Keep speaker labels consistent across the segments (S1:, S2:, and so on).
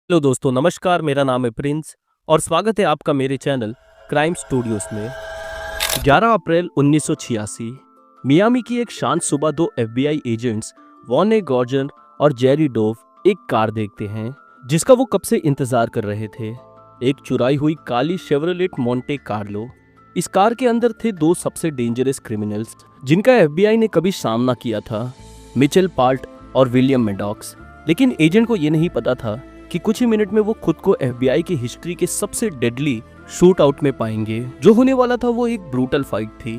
S1: Hello दोस्तों, नमस्कार। मेरा नाम है प्रिंस और स्वागत है आपका मेरे चैनल क्राइम स्टूडियोज में। 11 अप्रैल 1986 मियामी की एक शांत सुबह दो एफबीआई एजेंट्स वॉने गॉर्जन और जेरी डोव एक कार देखते हैं जिसका वो कब से इंतजार कर रहे थे। एक चुराई हुई काली शेवरलेट मोंटे कार्लो। इस कार के अंदर थे दो सबसे डेंजरस क्रिमिनल्स जिनका एफबीआई ने कभी सामना किया था, मिचेल पाल्ट और विलियम मैडॉक्स। लेकिन एजेंट को यह नहीं पता था कि कुछ ही मिनट में वो खुद को एफबीआई की हिस्ट्री के सबसे डेडली शूट आउट में पाएंगे। जो होने वाला था वो एक ब्रूटल फाइट थी।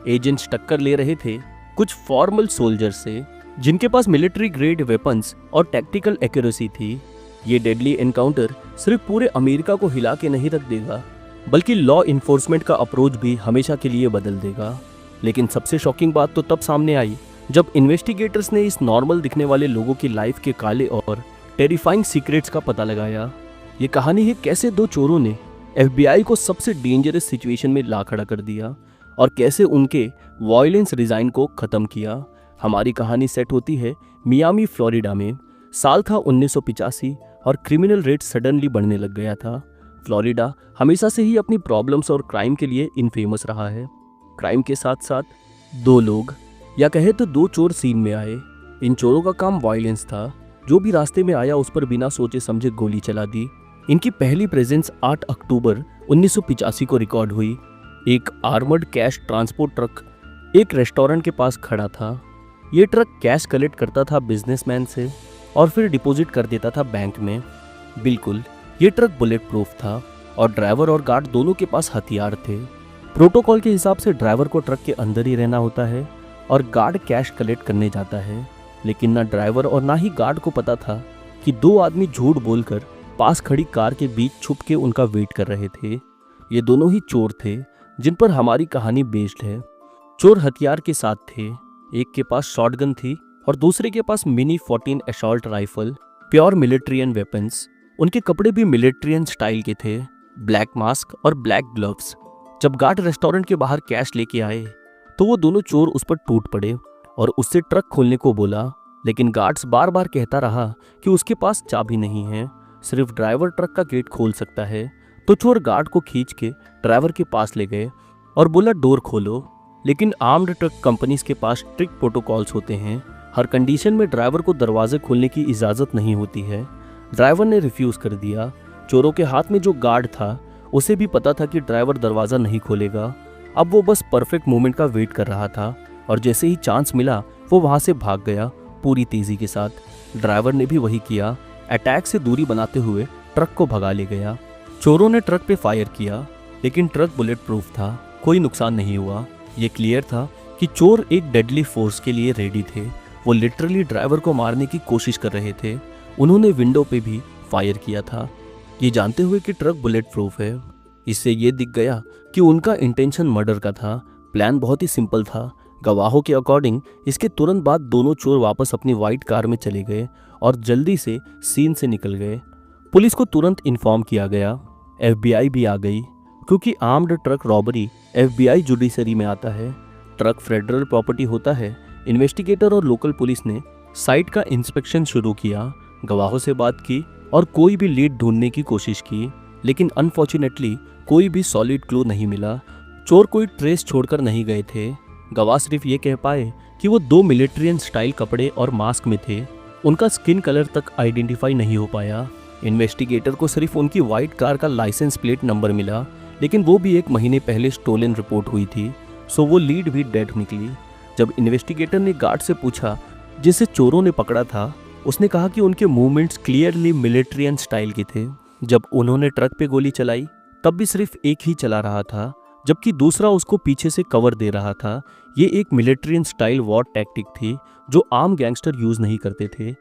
S1: एजेंट्स टक्कर ले रहे थे कुछ फॉर्मल सोल्जर से जिनके पास मिलिट्री ग्रेड वेपन्स और टैक्टिकल एक्यूरेसी थी। ये डेडली एनकाउंटर सिर्फ पूरे अमेरिका को हिला के नहीं रख देगा, बल्कि लॉ इन्फोर्समेंट का अप्रोच भी हमेशा के लिए बदल देगा। लेकिन सबसे शॉकिंग बात तो तब सामने आई जब इन्वेस्टिगेटर्स ने इस नॉर्मल दिखने वाले लोगों की लाइफ के काले और टेरिफाइंग सीक्रेट्स का पता लगाया। ये कहानी है कैसे दो चोरों ने एफबीआई को सबसे डेंजरस सिचुएशन में ला खड़ा कर दिया और कैसे उनके वायलेंस डिजाइन को खत्म किया। हमारी कहानी सेट होती है मियामी, फ्लोरिडा में। साल था 1985 और क्रिमिनल रेट सडनली बढ़ने लग गया था। फ्लोरिडा हमेशा से ही अपनी प्रॉब्लम्स और क्राइम के लिए इनफेमस रहा है। क्राइम के साथ साथ दो लोग या कहे तो दो चोर सीन में आए। इन चोरों का काम वायलेंस था। जो भी रास्ते में आया उस पर बिना सोचे समझे गोली चला दी। इनकी पहली प्रेजेंस 8 अक्टूबर 1985 को रिकॉर्ड हुई। एक आर्मर्ड कैश ट्रांसपोर्ट ट्रक एक रेस्टोरेंट के पास खड़ा था। ये ट्रक कैश कलेक्ट करता था बिजनेसमैन से और फिर डिपॉजिट कर देता था बैंक में। बिल्कुल, ये ट्रक बुलेट प्रूफ था और ड्राइवर और गार्ड दोनों के पास हथियार थे। प्रोटोकॉल के हिसाब से ड्राइवर को ट्रक के अंदर ही रहना होता है और गार्ड कैश कलेक्ट करने जाता है। लेकिन ना ड्राइवर और ना ही गार्ड को पता था कि दो आदमी झूठ बोलकर पास खड़ी कार के बीच छुप के उनका वेट कर रहे थे। ये दोनों ही चोर थे जिन पर हमारी कहानी बेस्ड है। चोर हथियार के साथ थे। एक के पास शॉटगन थी और दूसरे के पास mini 14 assault rifle, pure militarian weapons. उनके कपड़े भी मिलिट्रियन स्टाइल के थे, ब्लैक मास्क और ब्लैक ग्लव्स। जब गार्ड रेस्टोरेंट के बाहर कैश लेके आए तो वो दोनों चोर उस पर टूट पड़े और उससे ट्रक खोलने को बोला। लेकिन गार्ड्स बार बार कहता रहा कि उसके पास चाबी नहीं है, सिर्फ ड्राइवर ट्रक का गेट खोल सकता है। तो चोर गार्ड को खींच के ड्राइवर के पास ले गए और बोला डोर खोलो। लेकिन आर्म्ड ट्रक कंपनीज के पास स्ट्रिक्ट प्रोटोकॉल्स होते हैं। हर कंडीशन में ड्राइवर को दरवाजे खोलने की इजाज़त नहीं होती है। ड्राइवर ने रिफ्यूज़ कर दिया। चोरों के हाथ में जो गार्ड था उसे भी पता था कि ड्राइवर दरवाज़ा नहीं खोलेगा। अब वो बस परफेक्ट मोमेंट का वेट कर रहा था और जैसे ही चांस मिला वो वहां से भाग गया पूरी तेजी के साथ। ड्राइवर ने भी वही किया। अटैक से दूरी बनाते हुए ट्रक को भगा ले गया। चोरों ने ट्रक पे फायर किया लेकिन ट्रक बुलेट प्रूफ था, कोई नुकसान नहीं हुआ। ये क्लियर था कि चोर एक डेडली फोर्स के लिए रेडी थे। वो लिटरली ड्राइवर को मारने की कोशिश कर रहे थे। उन्होंने विंडो पे भी फायर किया था, ये जानते हुए कि ट्रक बुलेट प्रूफ है। इससे ये दिख गया कि उनका इंटेंशन मर्डर का था। प्लान बहुत ही सिंपल था। गवाहों के अकॉर्डिंग इसके तुरंत बाद दोनों चोर वापस अपनी व्हाइट कार में चले गए और जल्दी से सीन से निकल गए। पुलिस को तुरंत इन्फॉर्म किया गया। एफबीआई भी आ गई क्योंकि armed truck robbery FBI judiciary में आता है। ट्रक फेडरल प्रॉपर्टी होता है। इन्वेस्टिगेटर और लोकल पुलिस ने साइट का इंस्पेक्शन शुरू किया, गवाहों से बात की और कोई भी लीड ढूंढने की कोशिश की। लेकिन अनफॉर्चुनेटली कोई भी सॉलिड क्लू नहीं मिला। चोर कोई ट्रेस छोड़कर नहीं गए थे। गवाह सिर्फ ये कह पाए कि वो दो मिलिट्रियन स्टाइल कपड़े और मास्क में थे। उनका स्किन कलर तक आइडेंटिफाई नहीं हो पाया। इन्वेस्टिगेटर को सिर्फ उनकी व्हाइट कार का लाइसेंस प्लेट नंबर मिला, लेकिन वो भी 1 महीने पहले स्टोलन रिपोर्ट हुई थी, सो वो लीड भी डेड निकली। जब इन्वेस्टिगेटर ने गार्ड से पूछा जिसे चोरों ने पकड़ा था, उसने कहा कि उनके मूवमेंट्स क्लियरली मिलिट्रियन स्टाइल के थे। जब उन्होंने ट्रक पे गोली चलाई तब भी सिर्फ एक ही चला रहा था, जबकि दूसरा उसको पीछे से कवर दे रहा था। ये एक मिलिट्रियन स्टाइल वॉर टैक्टिक थी जो आम गैंगस्टर यूज नहीं करते थे।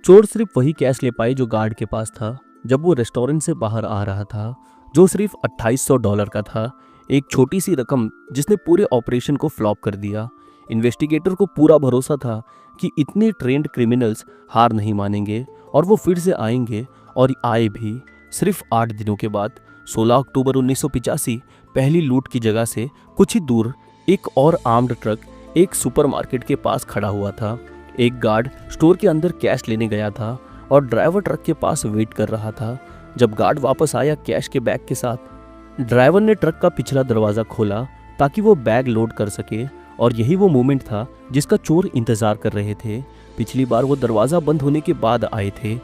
S1: चोर सिर्फ वही कैश ले पाए जो गार्ड के पास था जब वो रेस्टोरेंट से बाहर आ रहा था, जो सिर्फ $2800 का था। एक छोटी सी रकम जिसने पूरे ऑपरेशन को फ्लॉप कर दिया। इन्वेस्टिगेटर को पूरा भरोसा था कि इतने ट्रेंड क्रिमिनल्स हार नहीं मानेंगे और वो फिर से आएंगे, और आए भी। सिर्फ 8 दिनों के बाद 16 अक्टूबर 1985 पहली लूट की जगह से कुछ ही दूर एक और आर्म्ड ट्रक एक सुपरमार्केट के पास खड़ा हुआ था। एक गार्ड स्टोर के अंदर कैश लेने गया था। और ड्राइवर ट्रक के पास वेट कर रहा था। जब गार्ड वापस आया कैश के बैग के साथ, ड्राइवर ने ट्रक का पिछला दरवाज़ा खोला ताकि वो बैग लोड कर सके, और यही वो मोमेंट था जिसका चोर इंतज़ार कर रहे थे। पिछली बार वो दरवाज़ा बंद होने के बाद आए थे।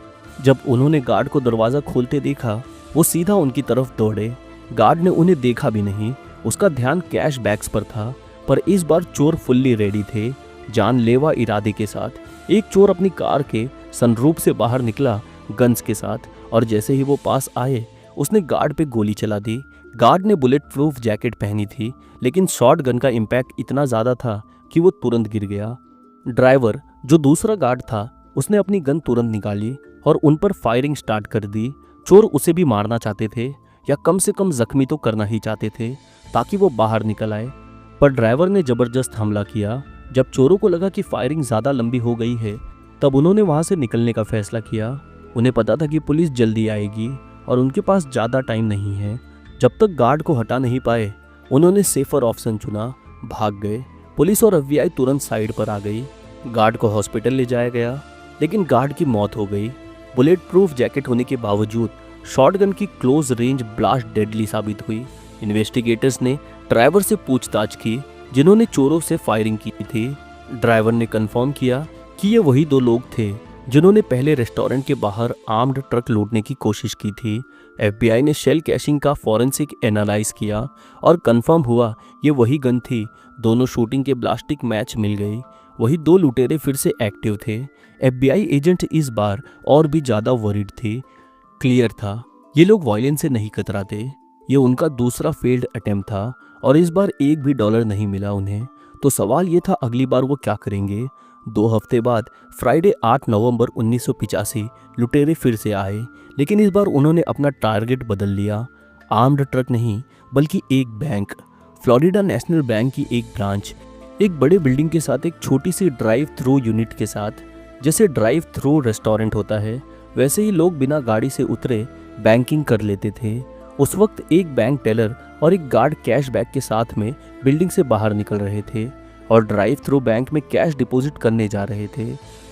S1: जब उन्होंने गार्ड को दरवाज़ा खोलते देखा, वो सीधा उनकी तरफ दौड़े। गार्ड ने उन्हें देखा भी नहीं, उसका ध्यान कैश बैग्स पर था। पर इस बार चोर फुल्ली रेडी थे, जानलेवा इरादे के साथ। एक चोर अपनी कार के सनरूफ से बाहर निकला गन्स के साथ, और जैसे ही वो पास आए उसने गार्ड पे गोली चला दी। गार्ड ने बुलेट प्रूफ जैकेट पहनी थी, लेकिन शॉट गन का इम्पैक्ट इतना ज़्यादा था कि वो तुरंत गिर गया। ड्राइवर, जो दूसरा गार्ड था, उसने अपनी गन तुरंत निकाली और उन पर फायरिंग स्टार्ट कर दी। चोर उसे भी मारना चाहते थे, या कम से कम जख्मी तो करना ही चाहते थे ताकि वो बाहर निकल आए। पर ड्राइवर ने ज़बरदस्त हमला किया। जब चोरों को लगा कि फायरिंग ज़्यादा लंबी हो गई है, तब उन्होंने वहाँ से निकलने का फैसला किया। उन्हें पता था कि पुलिस जल्दी आएगी और उनके पास ज़्यादा टाइम नहीं है। जब तक गार्ड को हटा नहीं पाए, उन्होंने सेफर ऑप्शन चुना, भाग गए। पुलिस और FBI तुरंत साइड पर आ गई। गार्ड को हॉस्पिटल ले जाया गया, लेकिन गार्ड की मौत हो गई। बुलेट प्रूफ जैकेट होने के बावजूद शॉटगन की क्लोज रेंज ब्लास्ट डेडली साबित हुई। इन्वेस्टिगेटर्स ने ड्राइवर से पूछताछ की जिन्होंने चोरों से फायरिंग की थी। ड्राइवर ने कंफर्म किया कि ये वही 2 लोग थे जिन्होंने पहले रेस्टोरेंट के बाहर आर्म्ड ट्रक लूटने की कोशिश की थी। FBI ने शेल कैशिंग का फॉरेंसिक एनालाइज किया और कंफर्म हुआ ये वही गन थी। दोनों शूटिंग के ब्लास्टिक मैच मिल गई। वही 2 लुटेरे फिर से एक्टिव थे। FBI एजेंट इस बार और भी ज़्यादा वरीड थे। क्लियर था ये लोग वायलेंस से नहीं कतराते। ये उनका दूसरा फेल्ड अटेम्प्ट था और इस बार $1 भी नहीं मिला उन्हें। तो सवाल ये था अगली बार वो क्या करेंगे। 2 हफ्ते बाद फ्राइडे 8 नवंबर 1985 लुटेरे फिर से आए, लेकिन इस बार उन्होंने अपना टारगेट बदल लिया। आर्म्ड ट्रक नहीं, बल्कि एक बैंक, फ्लोरिडा नेशनल बैंक की एक ब्रांच, एक बड़े बिल्डिंग के साथ एक छोटी सी ड्राइव थ्रू यूनिट के साथ। जैसे ड्राइव थ्रू रेस्टोरेंट होता है, वैसे ही लोग बिना गाड़ी से उतरे बैंकिंग कर लेते थे। उस वक्त एक बैंक टेलर और एक गार्ड कैश बैग के साथ में बिल्डिंग से बाहर निकल रहे थे और ड्राइव थ्रू बैंक में कैश डिपॉजिट करने जा रहे थे।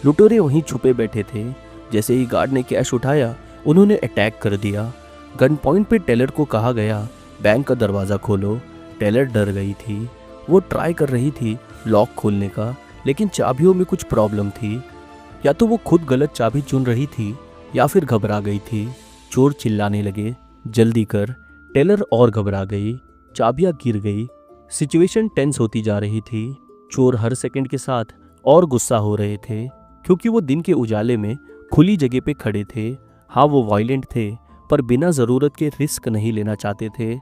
S1: लुटेरे वहीं छुपे बैठे थे। जैसे ही गार्ड ने कैश उठाया, उन्होंने अटैक कर दिया। गन पॉइंट पे टेलर को कहा गया, बैंक का दरवाज़ा खोलो। टेलर डर गई थी। वो ट्राई कर रही थी लॉक खोलने का, लेकिन चाबियों में कुछ प्रॉब्लम थी। या तो वो खुद गलत चाबी चुन रही थी या फिर घबरा गई थी। चोर चिल्लाने लगे, जल्दी कर। टेलर और घबरा गई, चाबियां गिर गई। सिचुएशन टेंस होती जा रही थी। चोर हर सेकंड के साथ और गुस्सा हो रहे थे, क्योंकि वो दिन के उजाले में खुली जगह पे खड़े थे। हाँ, वो वायलेंट थे, पर बिना ज़रूरत के रिस्क नहीं लेना चाहते थे।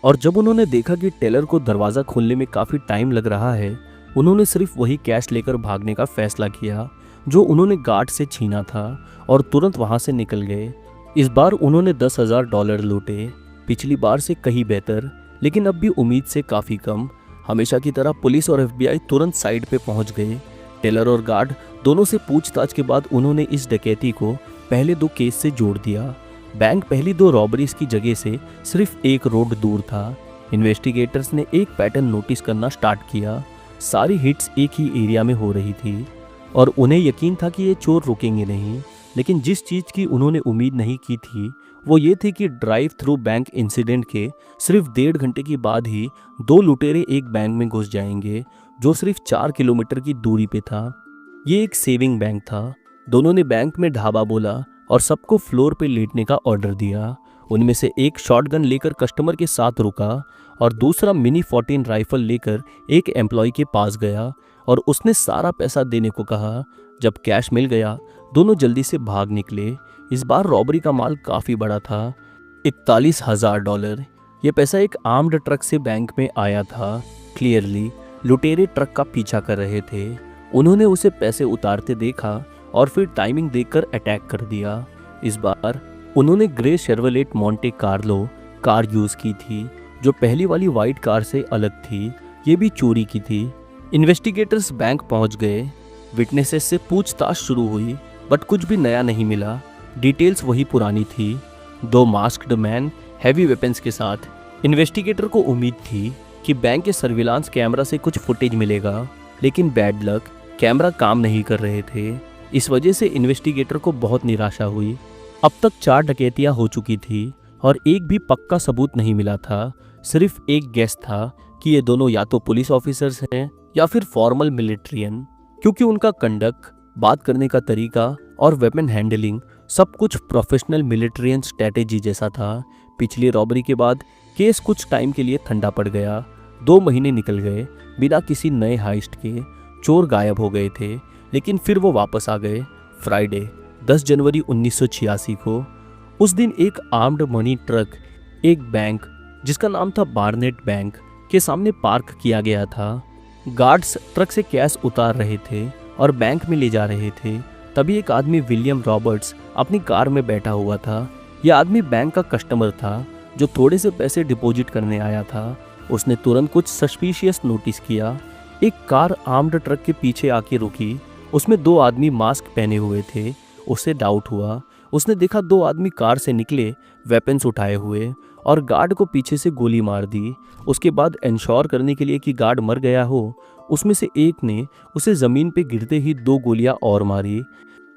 S1: और जब उन्होंने देखा कि टेलर को दरवाज़ा खोलने में काफ़ी टाइम लग रहा है, उन्होंने सिर्फ वही कैश लेकर भागने का फैसला किया जो उन्होंने गार्ड से छीना था, और तुरंत वहाँ से निकल गए। इस बार उन्होंने $10,000 लूटे। पिछली बार से कहीं बेहतर, लेकिन अब भी उम्मीद से काफ़ी कम। हमेशा की तरह पुलिस और FBI तुरंत साइड पे पहुंच गए। टेलर और गार्ड दोनों से पूछताछ के बाद उन्होंने इस डकैती को पहले 2 केस से जोड़ दिया। बैंक पहली 2 रॉबरीज की जगह से सिर्फ 1 रोड दूर था। इन्वेस्टिगेटर्स ने एक पैटर्न नोटिस करना स्टार्ट किया। सारी हिट्स एक ही एरिया में हो रही थी और उन्हें यकीन था कि ये चोर रुकेंगे नहीं। लेकिन जिस चीज़ की उन्होंने उम्मीद नहीं की थी वो ये थी कि ड्राइव थ्रू बैंक इंसिडेंट के सिर्फ 1.5 घंटे के बाद ही 2 लुटेरे एक बैंक में घुस जाएंगे, जो सिर्फ 4 किलोमीटर की दूरी पे था। ये एक सेविंग बैंक था। दोनों ने बैंक में ढाबा बोला और सबको फ्लोर पे लेटने का ऑर्डर दिया। उनमें से एक शॉटगन लेकर कस्टमर के साथ रुका और दूसरा मिनी 14 राइफल लेकर एक एम्प्लॉय के पास गया और उसने सारा पैसा देने को कहा। जब कैश मिल गया, दोनों जल्दी से भाग निकले। इस बार रॉबरी का माल काफ़ी बड़ा था, $41,000। ये पैसा एक आर्म्ड ट्रक से बैंक में आया था। क्लियरली लुटेरे ट्रक का पीछा कर रहे थे। उन्होंने उसे पैसे उतारते देखा और फिर टाइमिंग देखकर अटैक कर दिया। इस बार उन्होंने grey Chevrolet Monte Carlo car use की थी, जो पहली वाली वाइट कार से अलग थी। ये भी चोरी की थी। इन्वेस्टिगेटर्स बैंक पहुंच गए। विटनेसेस से पूछताछ शुरू हुई, बट कुछ भी नया नहीं मिला। डिटेल्स वही पुरानी थी। 2 मास्क्ड मैन हैवी वेपन्स के साथ। इन्वेस्टिगेटर को उम्मीद थी कि बैंक के सर्विलांस कैमरा से कुछ फुटेज मिलेगा, लेकिन बैड लक, कैमरा काम नहीं कर रहे थे। इस वजह से इन्वेस्टिगेटर को बहुत निराशा हुई। अब तक 4 डकैतियां हो चुकी थी और एक भी पक्का सबूत नहीं मिला था। सिर्फ एक गेस था कि ये दोनों या तो पुलिस ऑफिसर्स हैं या फिर फॉर्मल मिलिट्रियन, क्योंकि उनका कंडक्ट, बात करने का तरीका और वेपन हैंडलिंग सब कुछ प्रोफेशनल मिलिट्रियन स्ट्रेटेजी जैसा था। पिछली रॉबरी के बाद केस कुछ टाइम के लिए ठंडा पड़ गया। 2 महीने निकल गए बिना किसी नए हाइस्ट के। चोर गायब हो गए थे, लेकिन फिर वो वापस आ गए। फ्राइडे 10 जनवरी 1986 को उस दिन एक आर्म्ड मनी ट्रक एक बैंक जिसका नाम था बार्नेट बैंक के सामने पार्क किया गया था। गार्ड्स ट्रक से कैश उतार रहे थे और बैंक में ले जा रहे थे। तभी एक आदमी विलियम रॉबर्ट्स अपनी कार में बैठा हुआ था। यह आदमी बैंक का कस्टमर था जो थोड़े से पैसे डिपॉजिट करने आया था। उसने तुरंत कुछ सस्पिशियस नोटिस किया। एक कार आर्म्ड ट्रक के पीछे आके रुकी। उसमें 2 आदमी मास्क पहने हुए थे। उसे डाउट हुआ। उसने देखा 2 आदमी कार से निकले, वेपन्स उठाए हुए, और गार्ड को पीछे से गोली मार दी। उसके बाद इंश्योर करने के लिए कि गार्ड मर गया हो, उसमें से एक ने उसे ज़मीन पे गिरते ही 2 गोलियां और मारी।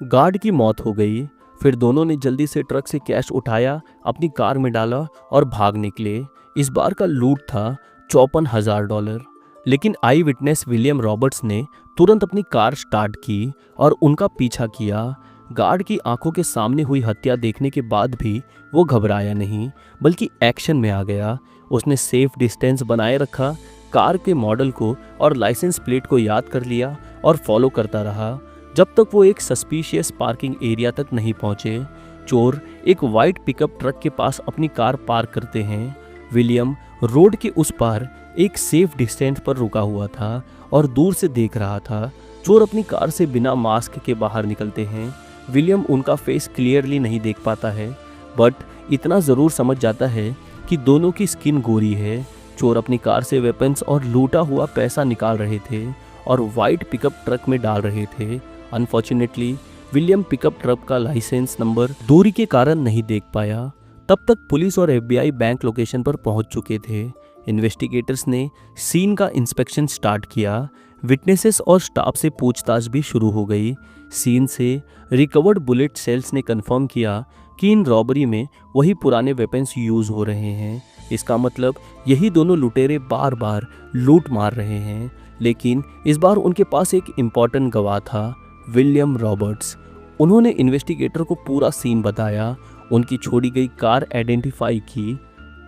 S1: गार्ड की मौत हो गई। फिर दोनों ने जल्दी से ट्रक से कैश उठाया, अपनी कार में डाला और भाग निकले। इस बार का लूट था $54,000। लेकिन आई विटनेस विलियम रॉबर्ट्स ने तुरंत अपनी कार स्टार्ट की और उनका पीछा किया। गार्ड की आंखों के सामने हुई हत्या देखने के बाद भी वो घबराया नहीं, बल्कि एक्शन में आ गया। उसने सेफ डिस्टेंस बनाए रखा, कार के मॉडल को और लाइसेंस प्लेट को याद कर लिया और फॉलो करता रहा जब तक वो एक सस्पिशियस पार्किंग एरिया तक नहीं पहुंचे। चोर एक वाइट पिकअप ट्रक के पास अपनी कार पार्क करते हैं। विलियम रोड के उस पार एक सेफ डिस्टेंस पर रुका हुआ था और दूर से देख रहा था। चोर अपनी कार से बिना मास्क के बाहर निकलते हैं। विलियम उनका फेस क्लियरली नहीं देख पाता है, बट इतना ज़रूर समझ जाता है कि दोनों की स्किन गोरी है। चोर अपनी कार से वेपन्स और लूटा हुआ पैसा निकाल रहे थे और वाइट पिकअप ट्रक में डाल रहे थे। अनफॉर्चुनेटली विलियम पिकअप ट्रक का लाइसेंस नंबर दूरी के कारण नहीं देख पाया। तब तक पुलिस और FBI बैंक लोकेशन पर पहुंच चुके थे। इन्वेस्टिगेटर्स ने सीन का इंस्पेक्शन स्टार्ट किया। विटनेसेस और स्टाफ से पूछताछ भी शुरू हो गई। सीन से रिकवर्ड बुलेट सेल्स ने कंफर्म किया कि इन रॉबरी में वही पुराने वेपन्स यूज हो रहे हैं। इसका मतलब यही दोनों लुटेरे बार बार लूट मार रहे हैं। लेकिन इस बार उनके पास एक इम्पॉर्टेंट गवाह था, विलियम रॉबर्ट्स। उन्होंने इन्वेस्टिगेटर को पूरा सीन बताया, उनकी छोड़ी गई कार आइडेंटिफाई की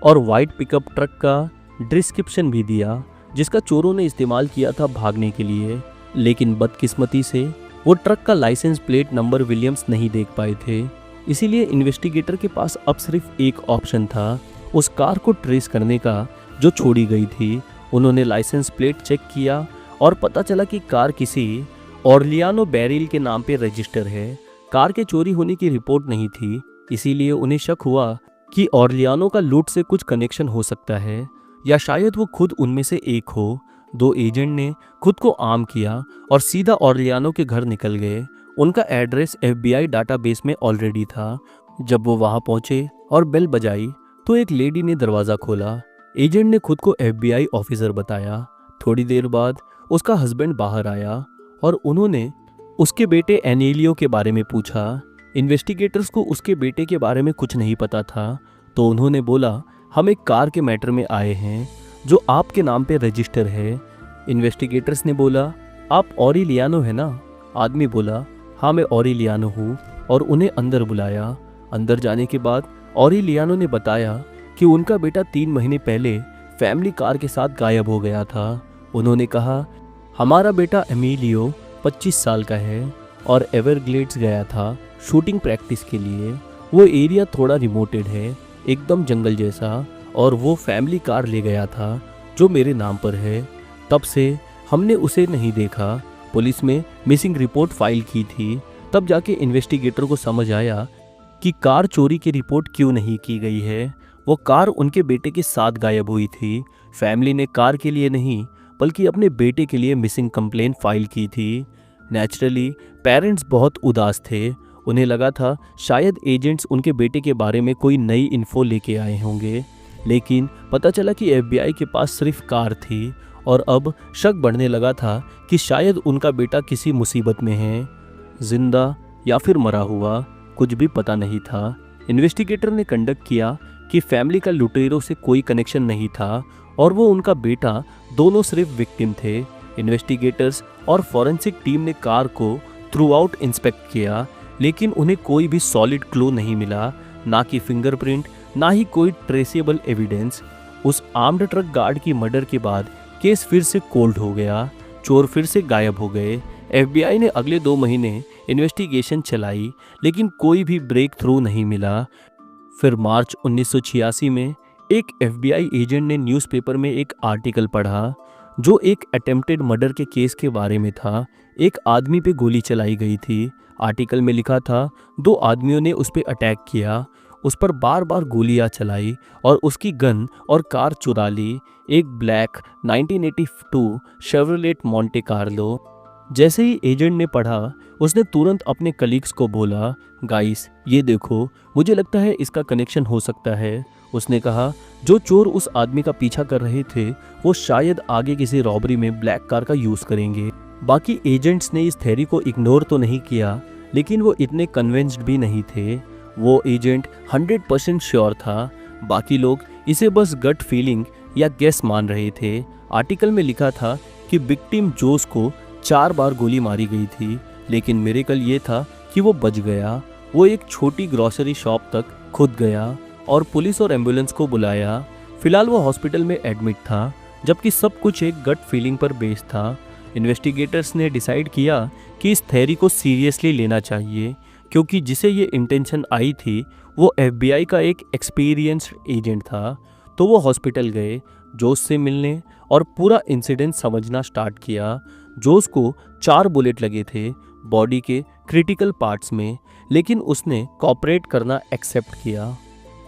S1: और वाइट पिकअप ट्रक का डिस्क्रिप्शन भी दिया जिसका चोरों ने इस्तेमाल किया था भागने के लिए। लेकिन बदकिस्मती से वो ट्रक का लाइसेंस प्लेट नंबर विलियम्स नहीं देख पाए थे। इसीलिए इन्वेस्टिगेटर के पास अब सिर्फ एक ऑप्शन था, उस कार को ट्रेस करने का जो छोड़ी गई थी। उन्होंने लाइसेंस प्लेट चेक किया और पता चला कि कार किसी ऑर्लियानो बेरिल के नाम पे रजिस्टर है। कार के चोरी होने की रिपोर्ट नहीं थी, इसीलिए उन्हें शक हुआ कि ऑर्लियानो का लूट से कुछ कनेक्शन हो सकता है या शायद वो खुद उनमें से एक हो। 2 एजेंट ने खुद को आर्म किया और सीधा ऑर्लियानो के घर निकल गए। उनका एड्रेस FBI डाटाबेस में ऑलरेडी था। जब वो वहां पहुंचे और बेल बजाई तो एक लेडी ने दरवाज़ा खोला। एजेंट ने खुद को FBI ऑफिसर बताया। थोड़ी देर बाद उसका हस्बैंड बाहर आया और उन्होंने उसके बेटे एनेलियो के बारे में पूछा। इन्वेस्टिगेटर्स को उसके बेटे के बारे में कुछ नहीं पता था, तो उन्होंने बोला, हम एक कार के मैटर में आए हैं जो आपके नाम पे रजिस्टर है। इन्वेस्टिगेटर्स ने बोला, आप ऑरिलियानो है ना? आदमी बोला, हाँ मैं ऑरिलियानो हूँ, और उन्हें अंदर बुलाया। अंदर जाने के बाद ऑरिलियानो ने बताया कि उनका बेटा 3 महीने पहले फैमिली कार के साथ गायब हो गया था। उन्होंने कहा, हमारा बेटा एमिलियो 25 साल का है और एवरग्लेड्स गया था शूटिंग प्रैक्टिस के लिए। वो एरिया थोड़ा रिमोटेड है, एकदम जंगल जैसा, और वो फैमिली कार ले गया था जो मेरे नाम पर है। तब से हमने उसे नहीं देखा। पुलिस में मिसिंग रिपोर्ट फाइल की थी। तब जाके इन्वेस्टिगेटर को समझ आया कि कार चोरी की रिपोर्ट क्यों नहीं की गई है। वो कार उनके बेटे के साथ गायब हुई थी। फैमिली ने कार के लिए नहीं बल्कि अपने बेटे के लिए मिसिंग कंप्लेन फाइल की थी। नेचुरली पेरेंट्स बहुत उदास थे। उन्हें लगा था शायद एजेंट्स उनके बेटे के बारे में कोई नई इन्फो लेके आए होंगे, लेकिन पता चला कि FBI के पास सिर्फ कार थी और अब शक बढ़ने लगा था कि शायद उनका बेटा किसी मुसीबत में है। जिंदा या फिर मरा हुआ, कुछ भी पता नहीं था। इन्वेस्टिगेटर ने कंडक्ट किया कि फैमिली का लुटेरों से कोई कनेक्शन नहीं था और वो उनका बेटा दोनों सिर्फ विक्टिम थे। इन्वेस्टिगेटर्स और फॉरेंसिक टीम ने कार को थ्रू आउट इंस्पेक्ट किया, लेकिन उन्हें कोई भी सॉलिड क्लू नहीं मिला, ना कि फिंगरप्रिंट, ना ही कोई ट्रेसेबल एविडेंस। उस आर्म्ड ट्रक गार्ड की मर्डर के बाद केस फिर से कोल्ड हो गया, चोर फिर से गायब हो गए। एफबीआई ने अगले 2 महीने इन्वेस्टिगेशन चलाई, लेकिन कोई भी ब्रेक थ्रू नहीं मिला। फिर मार्च 1986 में एक एफबीआई एजेंट ने न्यूज़पेपर में एक आर्टिकल पढ़ा जो एक अटेम्प्टेड मर्डर के केस के बारे में था। एक आदमी पे गोली चलाई गई थी। आर्टिकल में लिखा था 2 आदमियों ने उस पर अटैक किया, उस पर बार बार गोलियां चलाई और उसकी गन और कार चुरा ली। एक ब्लैक 1982 शेवरलेट मॉन्टे कार्लो। जैसे ही एजेंट ने पढ़ा, उसने तुरंत अपने कलीग्स को बोला, गाइस ये देखो, मुझे लगता है इसका कनेक्शन हो सकता है। उसने कहा जो चोर उस आदमी का पीछा कर रहे थे वो शायद आगे किसी रॉबरी में ब्लैक कार का यूज करेंगे। बाकी एजेंट्स ने इस थ्योरी को इग्नोर तो नहीं किया, लेकिन वो इतने कन्विंस्ड भी नहीं थे। वो एजेंट 100% श्योर था, बाकी लोग इसे बस गट फीलिंग या गेस मान रहे थे। आर्टिकल में लिखा था कि विक्टिम जोस को 4 बार गोली मारी गई थी, लेकिन मिरेकल ये था कि वो बच गया। वो एक छोटी ग्रोसरी शॉप तक खुद गया और पुलिस और एम्बुलेंस को बुलाया। फिलहाल वो हॉस्पिटल में एडमिट था, जबकि सब कुछ एक गट फीलिंग पर बेस्ड था। इन्वेस्टिगेटर्स ने डिसाइड किया कि इस थ्योरी को सीरियसली लेना चाहिए, क्योंकि जिसे ये इंटेंशन आई थी वो एफबीआई का एक एक्सपीरियंस्ड एजेंट था। तो वो हॉस्पिटल गए जोस से मिलने और पूरा इंसिडेंट समझना स्टार्ट किया। जोस को 4 बुलेट लगे थे बॉडी के क्रिटिकल पार्ट्स में, लेकिन उसने कॉपरेट करना एक्सेप्ट किया।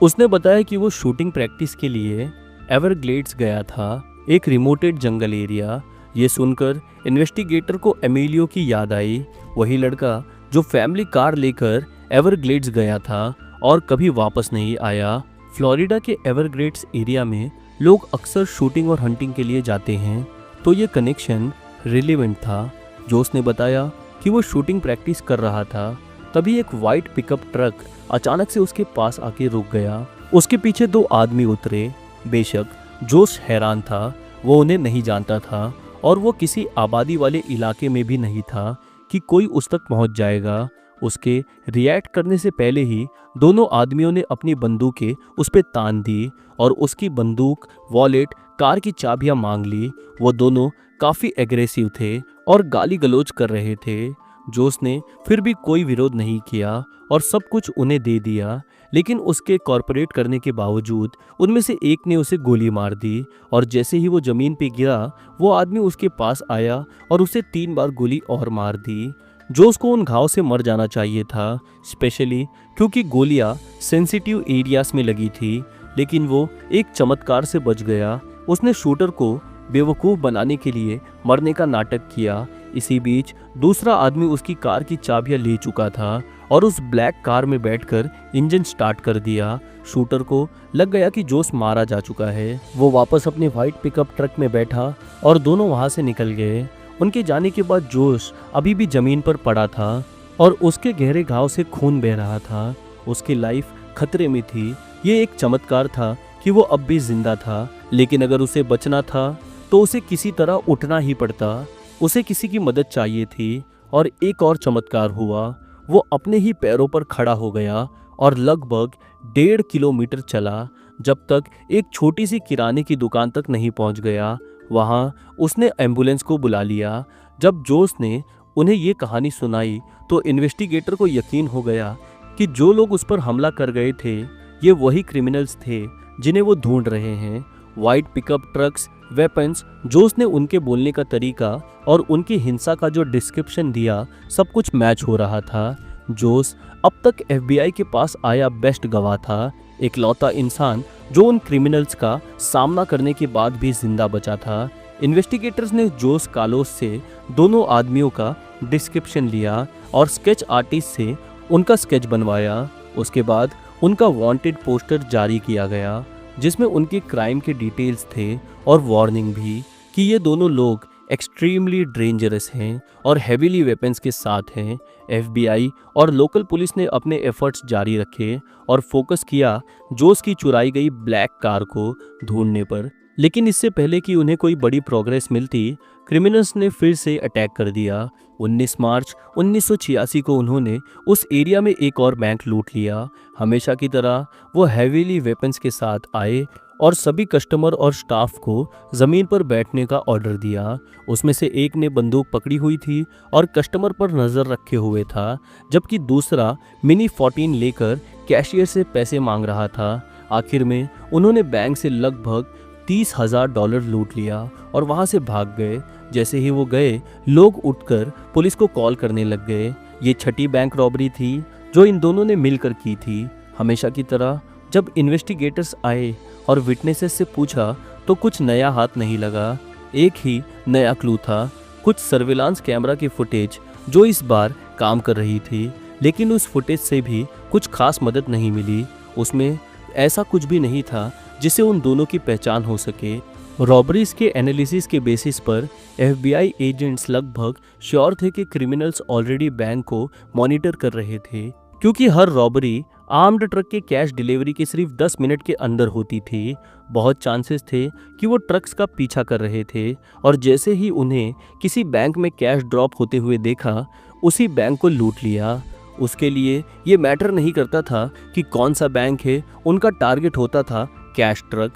S1: उसने बताया कि वो शूटिंग प्रैक्टिस के लिए एवरग्लेड्स गया था, एक रिमोटेड जंगल एरिया। ये सुनकर इन्वेस्टिगेटर को एमिलियो की याद आई, वही लड़का जो फैमिली कार लेकर एवरग्लेड्स गया था और कभी वापस नहीं आया। फ्लोरिडा के एवरग्लेड्स एरिया में लोग अक्सर शूटिंग और हंटिंग के लिए जाते हैं, तो ये कनेक्शन रिलेवेंट था। जोस ने बताया कि वो शूटिंग प्रैक्टिस कर रहा था, तभी एक वाइट पिकअप ट्रक अचानक से उसके पास आके रुक गया। उसके पीछे 2 आदमी उतरे। बेशक जोस हैरान था, वो उन्हें नहीं जानता था और वो किसी आबादी वाले इलाके में भी नहीं था कि कोई उस तक पहुंच जाएगा। उसके रिएक्ट करने से पहले ही दोनों आदमियों ने अपनी बंदूकें उस पर तान दी और उसकी बंदूक, वॉलेट, कार की चाबियां मांग ली। वो दोनों काफ़ी एग्रेसिव थे और गाली गलौज कर रहे थे। जोस ने फिर भी कोई विरोध नहीं किया और सब कुछ उन्हें दे दिया, लेकिन उसके कॉर्पोरेट करने के बावजूद उनमें से एक ने उसे गोली मार दी और जैसे ही वो ज़मीन पे गिरा, वो आदमी उसके पास आया और उसे 3 बार गोली और मार दी। जोस को उन घाव से मर जाना चाहिए था, स्पेशली क्योंकि गोलियां सेंसिटिव एरियाज में लगी थी, लेकिन वो एक चमत्कार से बच गया। उसने शूटर को बेवकूफ़ बनाने के लिए मरने का नाटक किया। इसी बीच दूसरा आदमी उसकी कार की चाबियां ले चुका था और उस ब्लैक कार में बैठकर इंजन स्टार्ट कर दिया। शूटर को लग गया कि जोस मारा जा चुका है। वो वापस अपने वाइट पिकअप ट्रक में बैठा और दोनों वहां से निकल गए। उनके जाने के बाद जोस अभी भी जमीन पर पड़ा था और उसके गहरे घाव से खून बह रहा था। उसकी लाइफ खतरे में थी। ये एक चमत्कार था कि वो अब भी जिंदा था, लेकिन अगर उसे बचना था तो उसे किसी तरह उठना ही पड़ता। उसे किसी की मदद चाहिए थी और एक और चमत्कार हुआ। वो अपने ही पैरों पर खड़ा हो गया और लगभग 1.5 किलोमीटर चला, जब तक एक छोटी सी किराने की दुकान तक नहीं पहुंच गया। वहां उसने एम्बुलेंस को बुला लिया। जब जोस ने उन्हें ये कहानी सुनाई तो इन्वेस्टिगेटर को यकीन हो गया कि जो लोग उस पर हमला कर गए थे ये वही क्रिमिनल्स थे जिन्हें वो ढूंढ रहे हैं। वाइट पिकअप ट्रक्स, वेपन्स, जोस ने उनके बोलने का तरीका और उनकी हिंसा का जो डिस्क्रिप्शन दिया, सब कुछ मैच हो रहा था। जोस अब तक एफबीआई के पास आया बेस्ट गवाह था, इकलौता इंसान जो उन क्रिमिनल्स का सामना करने के बाद भी जिंदा बचा था। इन्वेस्टिगेटर्स ने जोस कालोस से दोनों आदमियों का डिस्क्रिप्शन लिया और स्केच आर्टिस्ट से उनका स्केच बनवाया। उसके बाद उनका वांटेड पोस्टर जारी किया गया, जिसमें उनके क्राइम के डिटेल्स थे और वार्निंग भी कि ये दोनों लोग एक्सट्रीमली डेंजरस हैं और हेवीली वेपन्स के साथ हैं। एफबीआई और लोकल पुलिस ने अपने एफर्ट्स जारी रखे और फोकस किया जोस की चुराई गई ब्लैक कार को ढूंढने पर। लेकिन इससे पहले कि उन्हें कोई बड़ी प्रोग्रेस मिलती, क्रिमिनल्स ने फिर से अटैक कर दिया। 19 मार्च 1986 को उन्होंने उस एरिया में एक और बैंक लूट लिया। हमेशा की तरह वो हैवीली वेपन्स के साथ आए और सभी कस्टमर और स्टाफ को ज़मीन पर बैठने का ऑर्डर दिया। उसमें से एक ने बंदूक पकड़ी हुई थी और कस्टमर पर नज़र रखे हुए था, जबकि दूसरा मिनी 14 लेकर कैशियर से पैसे मांग रहा था। आखिर में उन्होंने बैंक से लगभग $30,000 लूट लिया और वहां से भाग गए। जैसे ही वो गए, लोग उठकर पुलिस को कॉल करने लग गए। ये छठी बैंक रॉबरी थी जो इन दोनों ने मिलकर की थी। हमेशा की तरह जब इन्वेस्टिगेटर्स आए और विटनेसेस से पूछा तो कुछ नया हाथ नहीं लगा। एक ही नया क्लू था, कुछ सर्विलांस कैमरा की फुटेज जो इस बार काम कर रही थी। लेकिन उस फुटेज से भी कुछ खास मदद नहीं मिली। उसमें ऐसा कुछ भी नहीं था जिससे उन दोनों की पहचान हो सके। रॉबरीज के एनालिसिस के बेसिस पर एफबीआई एजेंट्स लगभग श्योर थे कि क्रिमिनल्स ऑलरेडी बैंक को मॉनिटर कर रहे थे, क्योंकि हर रॉबरी आर्म्ड ट्रक के कैश डिलीवरी के सिर्फ 10 मिनट के अंदर होती थी। बहुत चांसेस थे कि वो ट्रक्स का पीछा कर रहे थे और जैसे ही उन्हें किसी बैंक में कैश ड्रॉप होते हुए देखा, उसी बैंक को लूट लिया। उसके लिए ये मैटर नहीं करता था कि कौन सा बैंक है, उनका टारगेट होता था कैश ट्रक।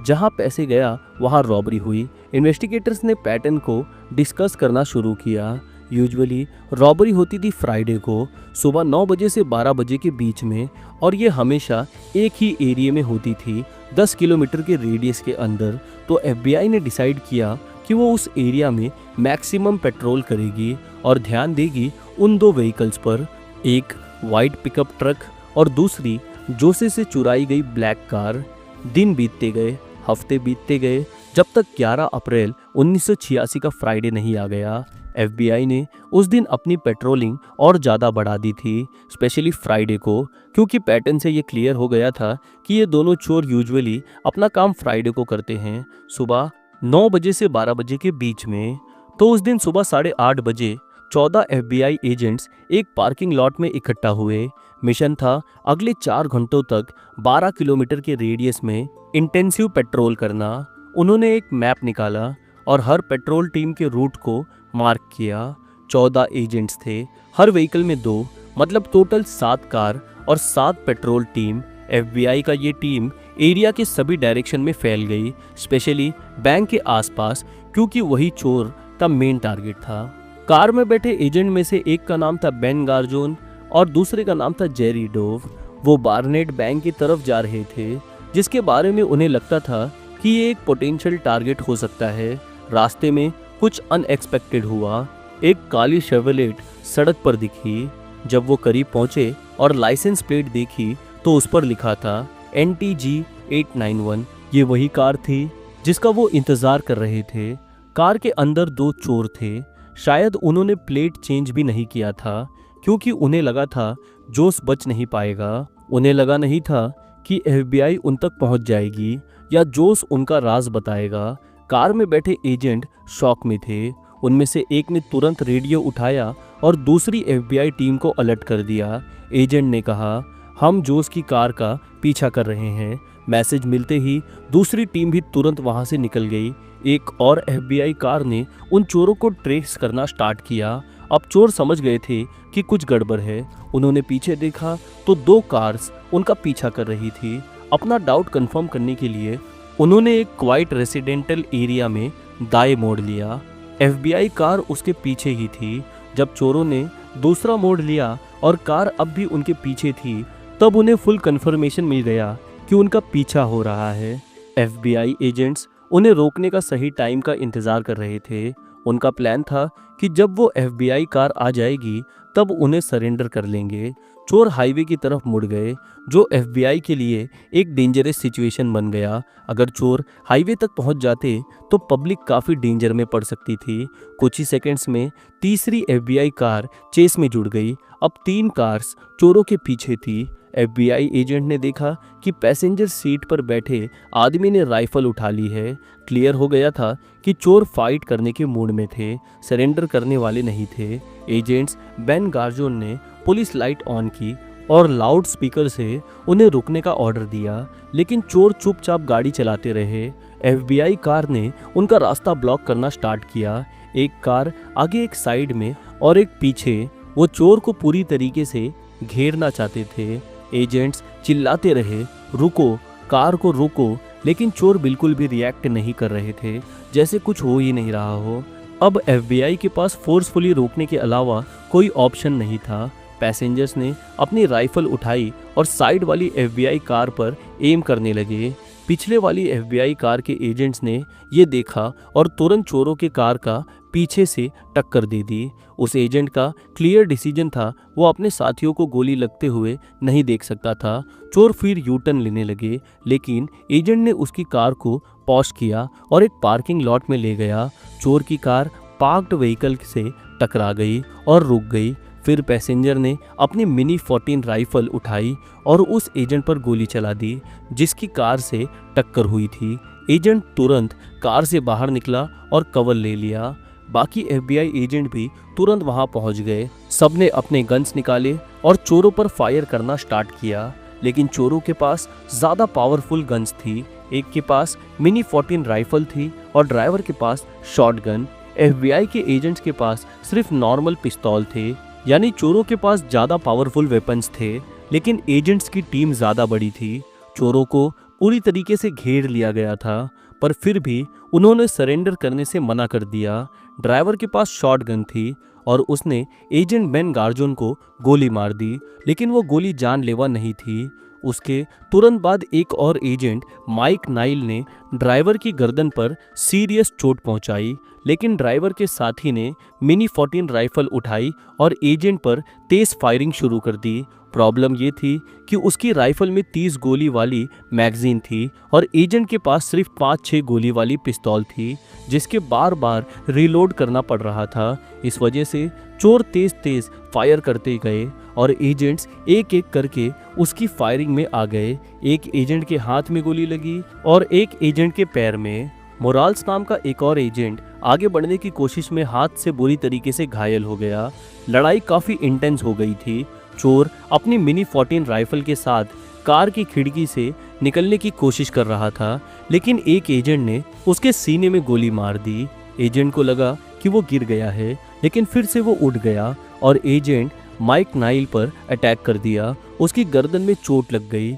S1: जहां पैसे गया वहां रॉबरी हुई। इन्वेस्टिगेटर्स ने पैटर्न को डिस्कस करना शुरू किया। यूजुअली रॉबरी होती थी फ्राइडे को सुबह 9 बजे से 12 बजे के बीच में, और ये हमेशा एक ही एरिया में होती थी, 10 किलोमीटर के रेडियस के अंदर। तो एफबीआई ने डिसाइड किया कि वो उस एरिया में मैक्सिमम पेट्रोल करेगी और ध्यान देगी उन दो व्हीकल्स पर, एक वाइट पिकअप ट्रक और दूसरी जोसे से चुराई गई ब्लैक कार। दिन बीतते गए, हफ्ते बीतते गए, जब तक 11 अप्रैल 1986 का फ्राइडे नहीं आ गया। एफबीआई ने उस दिन अपनी पेट्रोलिंग और ज़्यादा बढ़ा दी थी, स्पेशली फ्राइडे को, क्योंकि पैटर्न से ये क्लियर हो गया था कि ये दोनों चोर यूजुअली अपना काम फ्राइडे को करते हैं, सुबह 9 बजे से 12 बजे के बीच में। तो उस दिन सुबह 8:30 बजे 14 एफबीआई एजेंट्स एक पार्किंग लॉट में इकट्ठा हुए। मिशन था अगले 4 घंटों तक 12 किलोमीटर के रेडियस में इंटेंसिव पेट्रोल करना। उन्होंने एक मैप निकाला और हर पेट्रोल टीम के रूट को मार्क किया। 14 एजेंट्स थे, हर व्हीकल में 2, मतलब टोटल 7 कार और 7 पेट्रोल टीम। एफबीआई का ये टीम एरिया के सभी डायरेक्शन में फैल गई, स्पेशली बैंक के आसपास, क्योंकि वही चोर का मेन टारगेट था। कार में बैठे एजेंट में से एक का नाम था बेन गार्जोन और दूसरे का नाम था जेरी डोव। वो बार्नेट बैंक की तरफ जा रहे थे, जिसके बारे में उन्हें लगता था कि ये एक पोटेंशियल टारगेट हो सकता है। रास्ते में कुछ अनएक्सपेक्टेड हुआ। एक काली शेवलेट सड़क पर दिखी। जब वो करीब पहुंचे और लाइसेंस प्लेट देखी तो उस पर लिखा था NTG 891। ये वही कार थी जिसका वो इंतजार कर रहे थे। कार के अंदर 2 चोर थे। शायद उन्होंने प्लेट चेंज भी नहीं किया था, क्योंकि उन्हें लगा था जोस बच नहीं पाएगा। उन्हें लगा नहीं था कि एफबीआई उन तक पहुंच जाएगी या जोस उनका राज बताएगा। कार में बैठे एजेंट शॉक में थे। उनमें से एक ने तुरंत रेडियो उठाया और दूसरी एफबीआई टीम को अलर्ट कर दिया। एजेंट ने कहा, हम जोस की कार का पीछा कर रहे हैं। मैसेज मिलते ही दूसरी टीम भी तुरंत वहां से निकल गई। एक और एफबीआई कार ने उन चोरों को ट्रेस करना स्टार्ट किया। अब चोर समझ गए थे कि कुछ गड़बड़ है। उन्होंने पीछे देखा तो 2 कार्स उनका पीछा कर रही थी। अपना डाउट कंफर्म करने के लिए उन्होंने एक क्वाइट रेसिडेंटल एरिया में दाएं मोड़ लिया। एफबीआई कार उसके पीछे ही थी। जब चोरों ने दूसरा मोड़ लिया और कार अब भी उनके पीछे थी, तब उन्हें फुल कंफर्मेशन मिल गया कि उनका पीछा हो रहा है। एफबीआई एजेंट्स उन्हें रोकने का सही टाइम का इंतजार कर रहे थे। उनका प्लान था कि जब वो एफबीआई कार आ जाएगी तब उन्हें सरेंडर कर लेंगे। चोर हाईवे की तरफ मुड़ गए, जो एफबीआई के लिए एक डेंजरस सिचुएशन बन गया। अगर चोर हाईवे तक पहुंच जाते तो पब्लिक काफ़ी डेंजर में पड़ सकती थी। कुछ ही सेकंड्स में तीसरी एफबीआई कार चेस में जुड़ गई। अब 3 कार्स चोरों के पीछे थी। एफबीआई एजेंट ने देखा कि पैसेंजर सीट पर बैठे आदमी ने राइफल उठा ली है। क्लियर हो गया था कि चोर फाइट करने के मूड में थे, सरेंडर करने वाले नहीं थे। एजेंट्स बेन गार्जोन ने पुलिस लाइट ऑन की और लाउड स्पीकर से उन्हें रुकने का ऑर्डर दिया, लेकिन चोर चुपचाप गाड़ी चलाते रहे। एफबीआई कार ने उनका रास्ता ब्लॉक करना स्टार्ट किया, एक कार आगे, एक साइड में और एक पीछे। वो चोर को पूरी तरीके से घेरना चाहते थे। एजेंट्स चिल्लाते रहे, रुको, कार को रोको, लेकिन चोर बिल्कुल भी रिएक्ट नहीं कर रहे थे, जैसे कुछ हो ही नहीं रहा हो। अब एफबीआई के पास फोर्सफुली रोकने के अलावा कोई ऑप्शन नहीं था। पैसेंजर्स ने अपनी राइफल उठाई और साइड वाली एफबीआई कार पर एम करने लगे। पिछले वाली एफबीआई कार के एजेंट्स ने ये देखा और तुरंत चोरों के कार का पीछे से टक्कर दे दी। उस एजेंट का क्लियर डिसीजन था, वो अपने साथियों को गोली लगते हुए नहीं देख सकता था। चोर फिर यू टर्न लेने लगे, लेकिन एजेंट ने उसकी कार को पॉज किया और एक पार्किंग लॉट में ले गया। चोर की कार पार्क्ड व्हीकल से टकरा गई और रुक गई। फिर पैसेंजर ने अपनी मिनी 14 राइफल उठाई और उस एजेंट पर गोली चला दी जिसकी कार से टक्कर हुई थी। एजेंट तुरंत कार से बाहर निकला और कवर ले लिया। बाकी एफबीआई एजेंट भी तुरंत वहां पहुंच गए। सबने अपने गन्स निकाले और चोरों पर फायर करना स्टार्ट किया, लेकिन चोरों के पास ज़्यादा पावरफुल गन्स थी। एक के पास मिनी 14 राइफल थी और ड्राइवर के पास शॉटगन। एफबीआई के एजेंट्स के पास सिर्फ नॉर्मल पिस्तौल थे, यानी चोरों के पास ज़्यादा पावरफुल वेपन्स थे, लेकिन एजेंट्स की टीम ज़्यादा बड़ी थी। चोरों को पूरी तरीके से घेर लिया गया था, पर फिर भी उन्होंने सरेंडर करने से मना कर दिया। ड्राइवर के पास शॉटगन थी और उसने एजेंट बेन गार्जोन को गोली मार दी, लेकिन वो गोली जानलेवा नहीं थी। उसके तुरंत बाद एक और एजेंट माइक नाइल ने ड्राइवर की गर्दन पर सीरियस चोट पहुंचाई, लेकिन ड्राइवर के साथी ने मिनी 14 राइफल उठाई और एजेंट पर तेज फायरिंग शुरू कर दी। प्रॉब्लम ये थी कि उसकी राइफल में 30 गोली वाली मैगजीन थी और एजेंट के पास सिर्फ 5-6 गोली वाली पिस्तौल थी, जिसके बार बार रीलोड करना पड़ रहा था। इस वजह से चोर तेज तेज फायर करते गए और एजेंट्स एक एक करके उसकी फायरिंग में आ गए। एक एजेंट के हाथ में गोली लगी और एक एजेंट के पैर में। मोराल्स नाम का एक और एजेंट आगे बढ़ने की कोशिश में हाथ से बुरी तरीके से घायल हो गया। लड़ाई काफ़ी इंटेंस हो गई थी। चोर अपनी मिनी 14 राइफल के साथ कार की खिड़की से निकलने की कोशिश कर रहा था, लेकिन एक एजेंट ने उसके सीने में गोली मार दी। एजेंट को लगा कि वो गिर गया है, लेकिन फिर से वो उठ गया और एजेंट माइक नाइल पर अटैक कर दिया। उसकी गर्दन में चोट लग गई।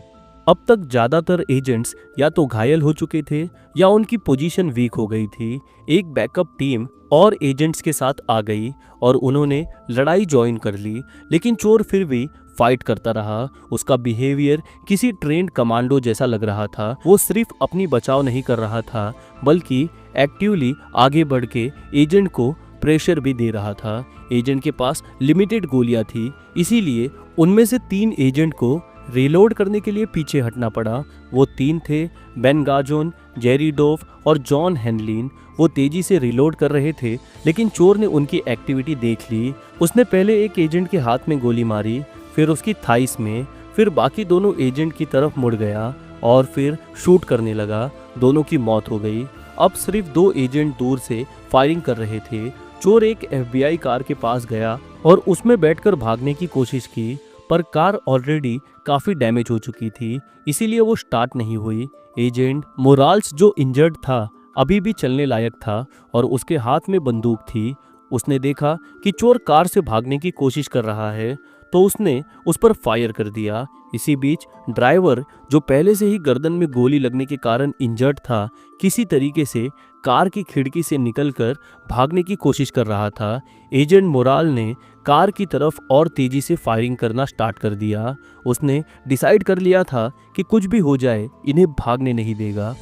S1: अब तक ज़्यादातर एजेंट्स या तो घायल हो चुके थे या उनकी पोजीशन वीक हो गई थी। एक बैकअप टीम और एजेंट्स के साथ आ गई और उन्होंने लड़ाई ज्वाइन कर ली, लेकिन चोर फिर भी फाइट करता रहा। उसका बिहेवियर किसी ट्रेंड कमांडो जैसा लग रहा था। वो सिर्फ अपनी बचाव नहीं कर रहा था, बल्कि एक्टिवली आगे बढ़ के एजेंट को प्रेशर भी दे रहा था। एजेंट के पास लिमिटेड गोलियां थी, इसीलिए उनमें से 3 एजेंट को रीलोड करने के लिए पीछे हटना पड़ा। वो 3 थे, बेन गार्जोन, जेरी डोफ और जॉन हेनलिन। वो तेजी से रीलोड कर रहे थे, लेकिन चोर ने उनकी एक्टिविटी देख ली। उसने पहले एक एजेंट के हाथ में गोली मारी, फिर उसकी थाइस में, फिर बाकी दोनों एजेंट की तरफ मुड़ गया और फिर शूट करने लगा। दोनों की मौत हो गई। अब सिर्फ 2 एजेंट दूर से फायरिंग कर रहे थे। चोर एक एफबीआई कार के पास गया और उसमें बैठकर भागने की कोशिश की, पर कार ऑलरेडी काफ़ी डैमेज हो चुकी थी, इसीलिए वो स्टार्ट नहीं हुई। एजेंट मोराल्स, जो इंजर्ड था, अभी भी चलने लायक था और उसके हाथ में बंदूक थी। उसने देखा कि चोर कार से भागने की कोशिश कर रहा है, तो उसने उस पर फायर कर दिया। इसी बीच ड्राइवर, जो पहले से ही गर्दन में गोली लगने के कारण इंजर्ड था, किसी तरीके से कार की खिड़की से निकलकर भागने की कोशिश कर रहा था। एजेंट मोराल ने कार की तरफ और तेजी से फायरिंग करना स्टार्ट कर दिया। उसने डिसाइड कर लिया था कि कुछ भी हो जाए इन्हें भागने नहीं देगा।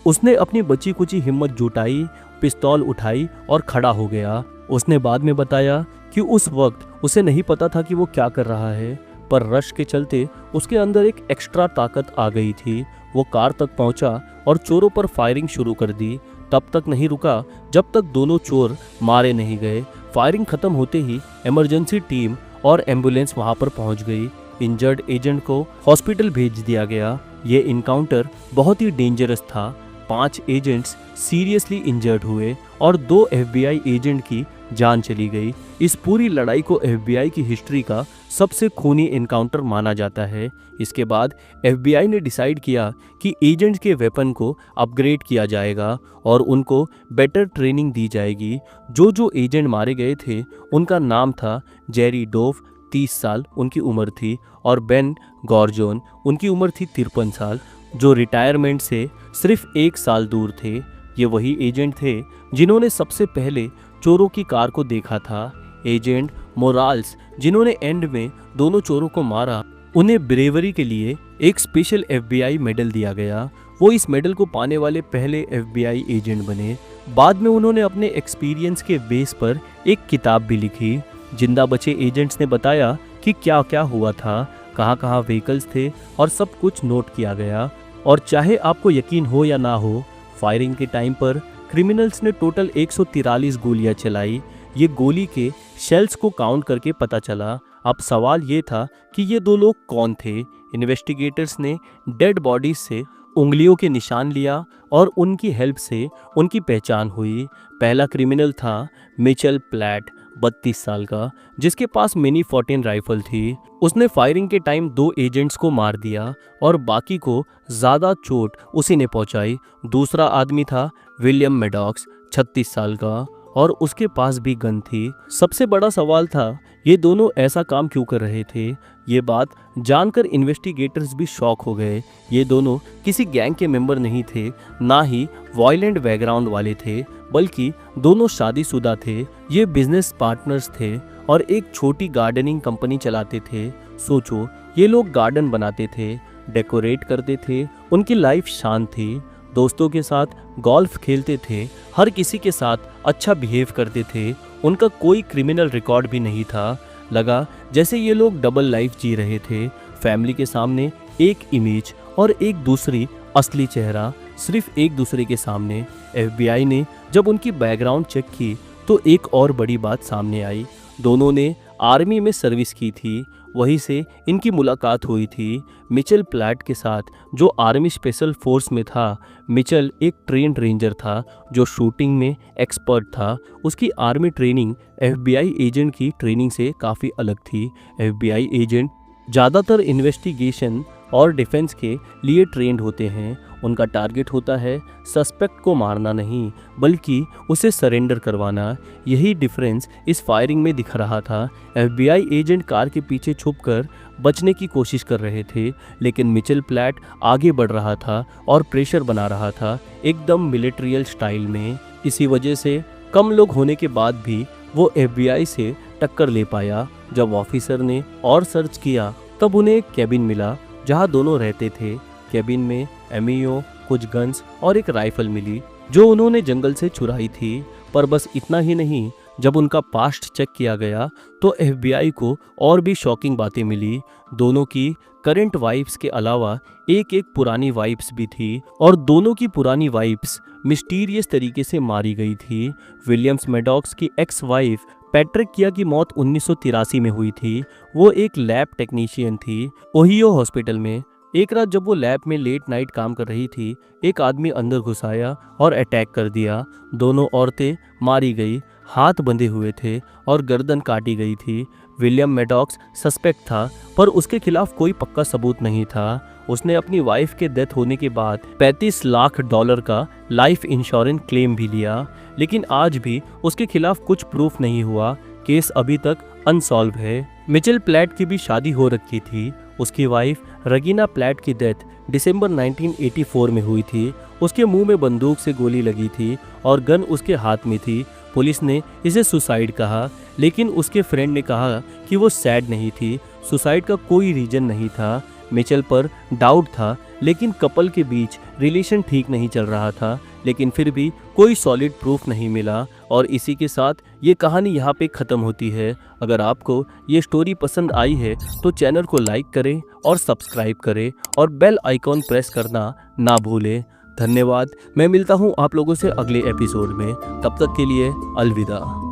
S1: उसने अपनी बची कुची हिम्मत जुटाई, पिस्तौल उठाई और खड़ा हो गया। उसने बाद में बताया कि उस वक्त उसे नहीं पता था कि वो क्या कर रहा है, पर रश के चलते उसके अंदर एक एक्स्ट्रा ताकत आ गई थी। वो कार तक पहुंचा और चोरों पर फायरिंग शुरू कर दी। तब तक नहीं रुका जब तक दोनों चोर मारे नहीं गए। फायरिंग खत्म होते ही इमरजेंसी टीम और एम्बुलेंस वहां पर पहुंच गई। इंजर्ड एजेंट को हॉस्पिटल भेज दिया गया। ये इनकाउंटर बहुत ही डेंजरस था। 5 एजेंट्स सीरियसली इंजर्ड हुए और 2 FBI एजेंट की जान चली गई। इस पूरी लड़ाई को FBI की हिस्ट्री का सबसे खूनी इनकाउंटर माना जाता है। इसके बाद FBI ने डिसाइड किया कि एजेंट्स के वेपन को अपग्रेड किया जाएगा और उनको बेटर ट्रेनिंग दी जाएगी। जो एजेंट मारे गए थे उनका नाम था जेरी डोव, 30 साल उनकी उम्र थी, और बेन गॉर्जोन, उनकी उम्र थी 53 साल, जो रिटायरमेंट से सिर्फ 1 साल दूर थे। ये वही एजेंट थे जिन्होंने सबसे पहले चोरों की कार को देखा था। एजेंट मोराल्स, जिन्होंने एंड में दोनों चोरों को मारा, उन्हें ब्रेवरी के लिए एक स्पेशल FBI मेडल दिया गया। वो इस मेडल को पाने वाले पहले FBI एजेंट बने। बाद में उन्होंने अपने एक्सपीरियंस के बेस पर एक किताब भी लिखी। जिंदा बचे एजेंट्स ने बताया कि क्या क्या हुआ था, कहाँ कहाँ व्हीकल्स थे, और सब कुछ नोट किया गया। और चाहे आपको यकीन हो या ना हो, फायरिंग के टाइम पर क्रिमिनल्स ने टोटल 143 गोलियां चलाई। ये गोली के शेल्स को काउंट करके पता चला। अब सवाल ये था कि ये 2 लोग कौन थे। इन्वेस्टिगेटर्स ने डेड बॉडीज से उंगलियों के निशान लिया और उनकी हेल्प से उनकी पहचान हुई। पहला क्रिमिनल था मिचेल प्लैट, 32 साल का, जिसके पास मिनी 14 राइफल थी। उसने फायरिंग के टाइम 2 एजेंट्स को मार दिया और बाकी को ज़्यादा चोट उसी ने पहुंचाई। दूसरा आदमी था विलियम मैडॉक्स, 36 साल का, और उसके पास भी गन थी। सबसे बड़ा सवाल था ये दोनों ऐसा काम क्यों कर रहे थे। ये बात जानकर इन्वेस्टिगेटर्स भी शॉक हो गए। ये दोनों किसी गैंग के मेंबर नहीं थे, ना ही वायलेंट बैकग्राउंड वाले थे, बल्कि दोनों शादीशुदा थे। ये बिजनेस पार्टनर्स थे और एक छोटी गार्डनिंग कंपनी चलाते थे। सोचो, ये लोग गार्डन बनाते थे, डेकोरेट करते थे, उनकी लाइफ शांत थी, दोस्तों के साथ गोल्फ खेलते थे, हर किसी के साथ अच्छा बिहेव करते थे। उनका कोई क्रिमिनल रिकॉर्ड भी नहीं था। लगा जैसे ये लोग डबल लाइफ जी रहे थे। फैमिली के सामने एक इमेज और एक दूसरी असली चेहरा, सिर्फ एक दूसरे के सामने। FBI ने जब उनकी बैकग्राउंड चेक की तो एक और बड़ी बात सामने आई। दोनों ने आर्मी में सर्विस की थी, वहीं से इनकी मुलाकात हुई थी मिचेल प्लैट के साथ, जो आर्मी स्पेशल फोर्स में था। मिचेल एक ट्रेंड रेंजर था जो शूटिंग में एक्सपर्ट था। उसकी आर्मी ट्रेनिंग FBI एजेंट की ट्रेनिंग से काफ़ी अलग थी। FBI एजेंट ज़्यादातर इन्वेस्टिगेशन और डिफेंस के लिए ट्रेंड होते हैं। उनका टारगेट होता है सस्पेक्ट को मारना नहीं, बल्कि उसे सरेंडर करवाना। यही डिफरेंस इस फायरिंग में दिख रहा था। FBI एजेंट कार के पीछे छुपकर बचने की कोशिश कर रहे थे, लेकिन मिचेल प्लैट आगे बढ़ रहा था और प्रेशर बना रहा था, एकदम मिलिट्रियल स्टाइल में। इसी वजह से कम लोग होने के बाद भी वो FBI से टक्कर ले पाया। जब ऑफिसर ने और सर्च किया तब उन्हें एक कैबिन मिला जहां दोनों रहते थे। कैबिन में MEO, कुछ गन्स और एक राइफल मिली जो उन्होंने जंगल से चुराई थी। पर बस इतना ही नहीं, जब उनका पास्ट चेक किया गया तो FBI को और भी शॉकिंग बातें मिली। दोनों की करंट वाइफ्स के अलावा एक पुरानी वाइफ्स भी थी, और दोनों की पुरानी वाइफ्स मिस्टीरियस तरीके से मारी गई थी। विलियम्स मैडॉक्स की एक्स वाइफ पैट्रिकिया की मौत 1983 में हुई थी। वो एक लैब टेक्नीशियन थी ओहियो हॉस्पिटल में। एक रात जब वो लैब में लेट नाइट काम कर रही थी, एक आदमी अंदर घुस आया और अटैक कर दिया। दोनों औरतें मारी गई, हाथ बंधे हुए थे और गर्दन काटी गई थी। विलियम मैडॉक्स सस्पेक्ट था, पर उसके खिलाफ कोई पक्का सबूत नहीं था। उसने अपनी वाइफ के डेथ होने के बाद $35 लाख का लाइफ इंश्योरेंस क्लेम भी लिया, लेकिन आज भी उसके खिलाफ कुछ प्रूफ नहीं हुआ। केस अभी तक अनसॉल्व है। मिचेल प्लैट की भी शादी हो रखी थी। उसकी वाइफ रगीना प्लैट की डेथ दिसंबर 1984 में हुई थी। उसके मुंह में बंदूक से गोली लगी थी और गन उसके हाथ में थी। पुलिस ने इसे सुसाइड कहा, लेकिन उसके फ्रेंड ने कहा कि वो सैड नहीं थी। सुसाइड का कोई रीजन नहीं था। मिचेल पर डाउट था, लेकिन कपल के बीच रिलेशन ठीक नहीं चल रहा था, लेकिन फिर भी कोई सॉलिड प्रूफ नहीं मिला। और इसी के साथ ये कहानी यहाँ पे ख़त्म होती है। अगर आपको ये स्टोरी पसंद आई है तो चैनल को लाइक करें और सब्सक्राइब करें और बेल आइकॉन प्रेस करना ना भूलें। धन्यवाद। मैं मिलता हूँ आप लोगों से अगले एपिसोड में। तब तक के लिए अलविदा।